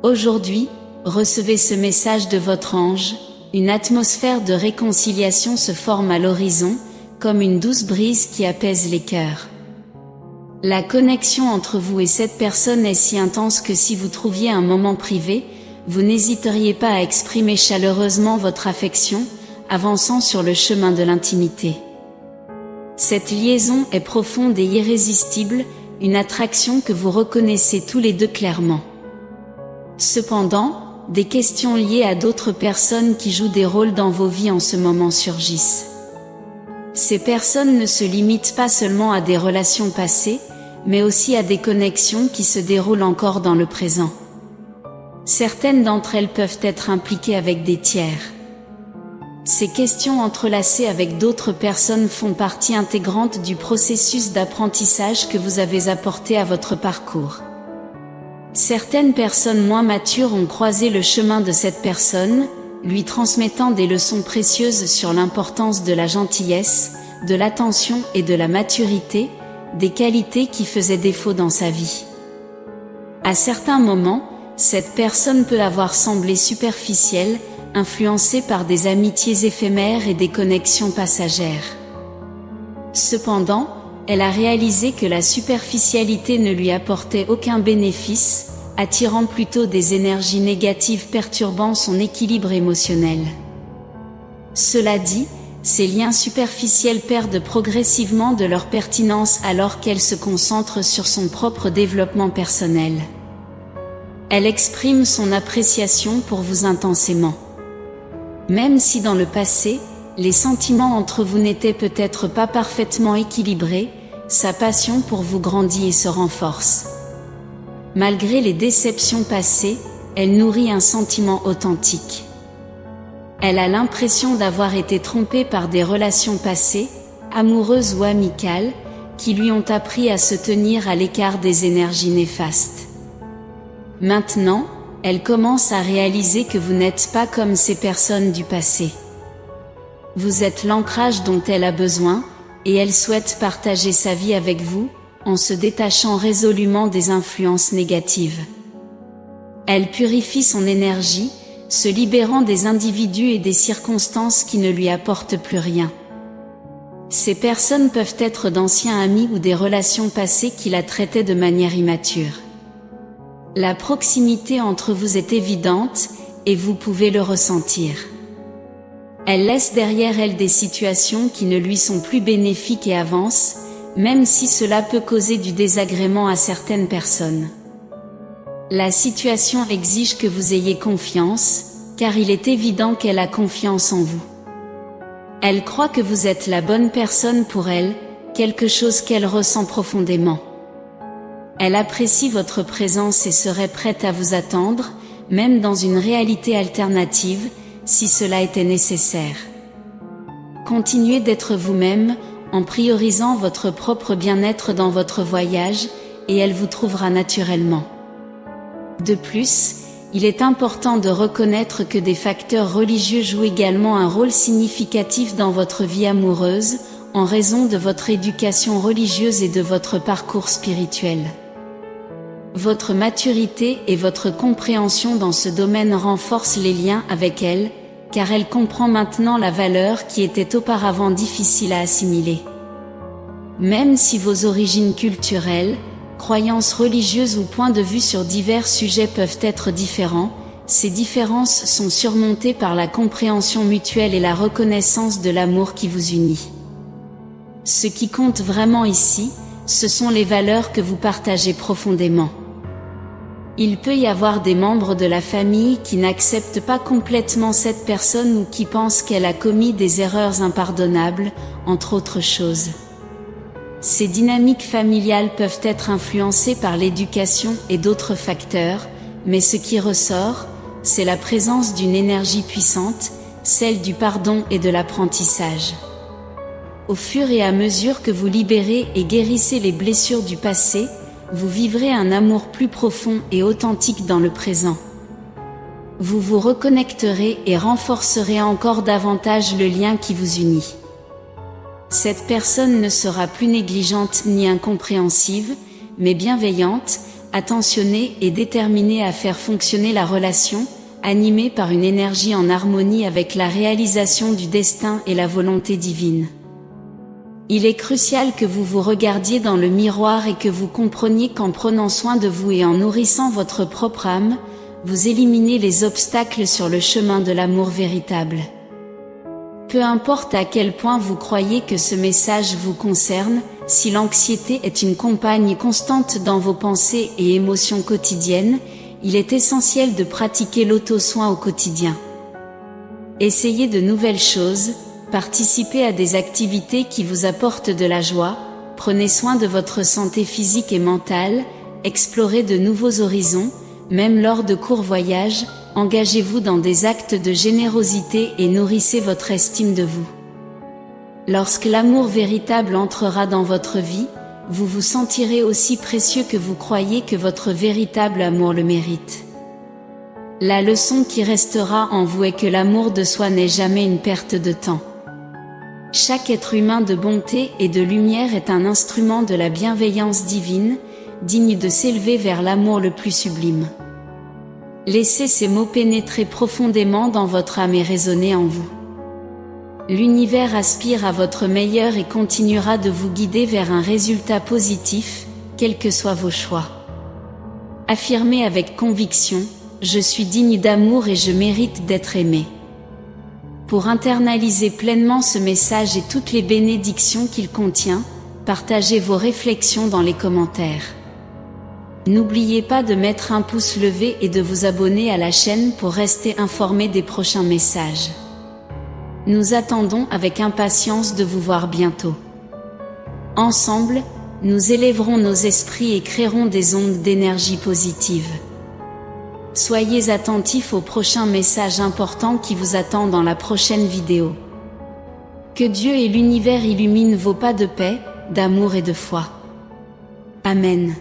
Aujourd'hui, recevez ce message de votre ange, une atmosphère de réconciliation se forme à l'horizon, comme une douce brise qui apaise les cœurs. La connexion entre vous et cette personne est si intense que si vous trouviez un moment privé, vous n'hésiteriez pas à exprimer chaleureusement votre affection, avançant sur le chemin de l'intimité. Cette liaison est profonde et irrésistible, une attraction que vous reconnaissez tous les deux clairement. Cependant, des questions liées à d'autres personnes qui jouent des rôles dans vos vies en ce moment surgissent. Ces personnes ne se limitent pas seulement à des relations passées, mais aussi à des connexions qui se déroulent encore dans le présent. Certaines d'entre elles peuvent être impliquées avec des tiers. Ces questions entrelacées avec d'autres personnes font partie intégrante du processus d'apprentissage que vous avez apporté à votre parcours. Certaines personnes moins matures ont croisé le chemin de cette personne, lui transmettant des leçons précieuses sur l'importance de la gentillesse, de l'attention et de la maturité, des qualités qui faisaient défaut dans sa vie. À certains moments, cette personne peut avoir semblé superficielle, influencée par des amitiés éphémères et des connexions passagères. Cependant, elle a réalisé que la superficialité ne lui apportait aucun bénéfice, attirant plutôt des énergies négatives perturbant son équilibre émotionnel. Cela dit, ces liens superficiels perdent progressivement de leur pertinence alors qu'elle se concentre sur son propre développement personnel. Elle exprime son appréciation pour vous intensément. Même si dans le passé, les sentiments entre vous n'étaient peut-être pas parfaitement équilibrés, sa passion pour vous grandit et se renforce. Malgré les déceptions passées, elle nourrit un sentiment authentique. Elle a l'impression d'avoir été trompée par des relations passées, amoureuses ou amicales, qui lui ont appris à se tenir à l'écart des énergies néfastes. Maintenant, elle commence à réaliser que vous n'êtes pas comme ces personnes du passé. Vous êtes l'ancrage dont elle a besoin, et elle souhaite partager sa vie avec vous, en se détachant résolument des influences négatives. Elle purifie son énergie, se libérant des individus et des circonstances qui ne lui apportent plus rien. Ces personnes peuvent être d'anciens amis ou des relations passées qui la traitaient de manière immature. La proximité entre vous est évidente, et vous pouvez le ressentir. Elle laisse derrière elle des situations qui ne lui sont plus bénéfiques et avance, même si cela peut causer du désagrément à certaines personnes. La situation exige que vous ayez confiance, car il est évident qu'elle a confiance en vous. Elle croit que vous êtes la bonne personne pour elle, quelque chose qu'elle ressent profondément. Elle apprécie votre présence et serait prête à vous attendre, même dans une réalité alternative, si cela était nécessaire. Continuez d'être vous-même, en priorisant votre propre bien-être dans votre voyage, et elle vous trouvera naturellement. De plus, il est important de reconnaître que des facteurs religieux jouent également un rôle significatif dans votre vie amoureuse, en raison de votre éducation religieuse et de votre parcours spirituel. Votre maturité et votre compréhension dans ce domaine renforcent les liens avec elle, car elle comprend maintenant la valeur qui était auparavant difficile à assimiler. Même si vos origines culturelles, croyances religieuses ou points de vue sur divers sujets peuvent être différents, ces différences sont surmontées par la compréhension mutuelle et la reconnaissance de l'amour qui vous unit. Ce qui compte vraiment ici, ce sont les valeurs que vous partagez profondément. Il peut y avoir des membres de la famille qui n'acceptent pas complètement cette personne ou qui pensent qu'elle a commis des erreurs impardonnables, entre autres choses. Ces dynamiques familiales peuvent être influencées par l'éducation et d'autres facteurs, mais ce qui ressort, c'est la présence d'une énergie puissante, celle du pardon et de l'apprentissage. Au fur et à mesure que vous libérez et guérissez les blessures du passé, vous vivrez un amour plus profond et authentique dans le présent. Vous vous reconnecterez et renforcerez encore davantage le lien qui vous unit. Cette personne ne sera plus négligente ni incompréhensive, mais bienveillante, attentionné et déterminé à faire fonctionner la relation, animé par une énergie en harmonie avec la réalisation du destin et la volonté divine. Il est crucial que vous vous regardiez dans le miroir et que vous compreniez qu'en prenant soin de vous et en nourrissant votre propre âme, vous éliminez les obstacles sur le chemin de l'amour véritable. Peu importe à quel point vous croyez que ce message vous concerne, si l'anxiété est une compagne constante dans vos pensées et émotions quotidiennes, il est essentiel de pratiquer l'auto-soin au quotidien. Essayez de nouvelles choses, participez à des activités qui vous apportent de la joie, prenez soin de votre santé physique et mentale, explorez de nouveaux horizons, même lors de courts voyages, engagez-vous dans des actes de générosité et nourrissez votre estime de vous. Lorsque l'amour véritable entrera dans votre vie, vous vous sentirez aussi précieux que vous croyez que votre véritable amour le mérite. La leçon qui restera en vous est que l'amour de soi n'est jamais une perte de temps. Chaque être humain de bonté et de lumière est un instrument de la bienveillance divine, digne de s'élever vers l'amour le plus sublime. Laissez ces mots pénétrer profondément dans votre âme et résonner en vous. L'univers aspire à votre meilleur et continuera de vous guider vers un résultat positif, quels que soient vos choix. Affirmez avec conviction, je suis digne d'amour et je mérite d'être aimé. Pour internaliser pleinement ce message et toutes les bénédictions qu'il contient, partagez vos réflexions dans les commentaires. N'oubliez pas de mettre un pouce levé et de vous abonner à la chaîne pour rester informé des prochains messages. Nous attendons avec impatience de vous voir bientôt. Ensemble, nous élèverons nos esprits et créerons des ondes d'énergie positive. Soyez attentifs au prochain message important qui vous attend dans la prochaine vidéo. Que Dieu et l'univers illuminent vos pas de paix, d'amour et de foi. Amen.